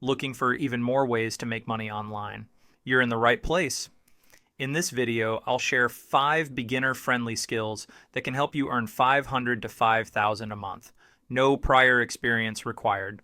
Looking for even more ways to make money online? You're in the right place. In this video, I'll share 5 beginner-friendly skills that can help you earn $500 to $5,000 a month. No prior experience required.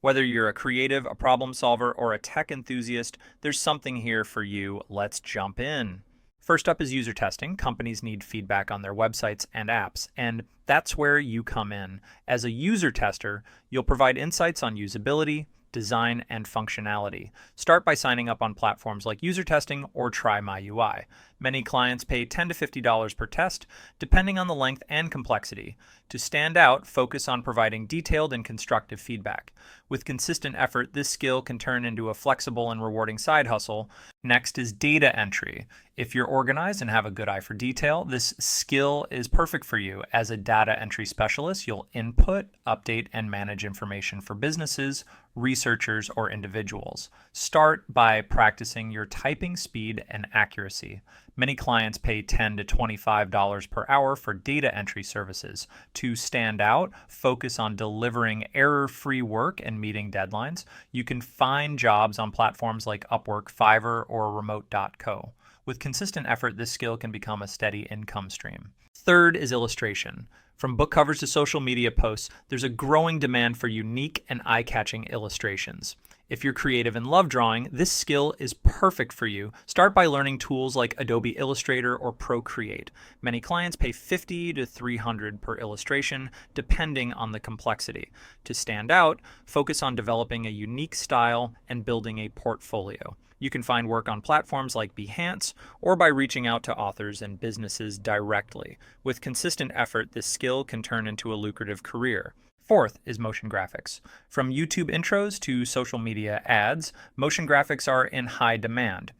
Whether you're a creative, a problem solver, or a tech enthusiast, there's something here for you. Let's jump in. First up is user testing. Companies need feedback on their websites and apps, and that's where you come in. As a user tester, you'll provide insights on usability, design, and functionality. Start by signing up on platforms like User Testing or Try My UI. Many clients pay $10 to $50 per test, depending on the length and complexity. To stand out, focus on providing detailed and constructive feedback. With consistent effort, this skill can turn into a flexible and rewarding side hustle. Next is data entry. If you're organized and have a good eye for detail, this skill is perfect for you. As a data entry specialist, you'll input, update, and manage information for businesses, researchers, or individuals. Start by practicing your typing speed and accuracy. Many clients pay $10 to $25 per hour for data entry services. To stand out, focus on delivering error-free work and meeting deadlines. You can find jobs on platforms like Upwork, Fiverr, or Remote.co. With consistent effort, this skill can become a steady income stream. Third is illustration. From book covers to social media posts, there's a growing demand for unique and eye-catching illustrations. If you're creative and love drawing, this skill is perfect for you. Start by learning tools like Adobe Illustrator or Procreate. Many clients pay $50 to $300 per illustration, depending on the complexity. To stand out, focus on developing a unique style and building a portfolio. You can find work on platforms like Behance or by reaching out to authors and businesses directly. With consistent effort, this skill can turn into a lucrative career. Fourth is motion graphics. From YouTube intros to social media ads, motion graphics are in high demand.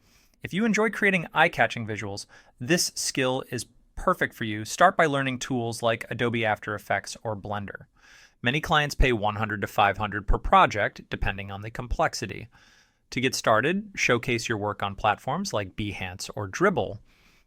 If you enjoy creating eye-catching visuals, this skill is perfect for you. Start by learning tools like Adobe After Effects or Blender. Many clients pay $100 to $500 per project, depending on the complexity. To get started, showcase your work on platforms like Behance or Dribbble.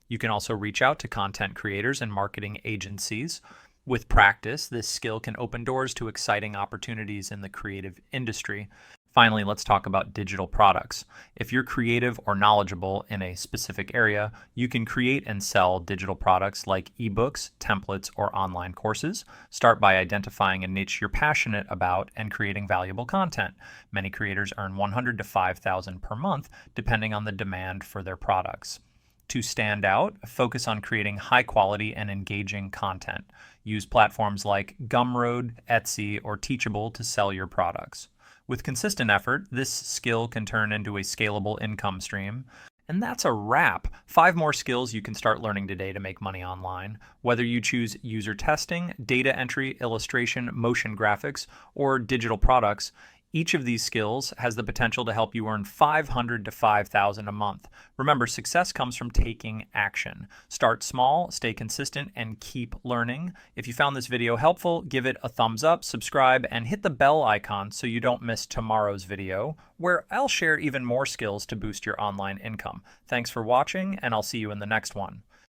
You can also reach out to content creators and marketing agencies. With practice, this skill can open doors to exciting opportunities in the creative industry. Finally, let's talk about digital products. If you're creative or knowledgeable in a specific area, you can create and sell digital products like ebooks, templates, or online courses. Start by identifying a niche you're passionate about and creating valuable content. Many creators earn $100 to $5,000 per month, depending on the demand for their products. To stand out, focus on creating high quality and engaging content. Use platforms like Gumroad, Etsy, or Teachable to sell your products. With consistent effort, this skill can turn into a scalable income stream. And that's a wrap. 5 more skills you can start learning today to make money online. Whether you choose user testing, data entry, illustration, motion graphics, or digital products, each of these skills has the potential to help you earn $500 to $5,000 a month. Remember, success comes from taking action. Start small, stay consistent, and keep learning. If you found this video helpful, give it a thumbs up, subscribe, and hit the bell icon so you don't miss tomorrow's video, where I'll share even more skills to boost your online income. Thanks for watching, and I'll see you in the next one.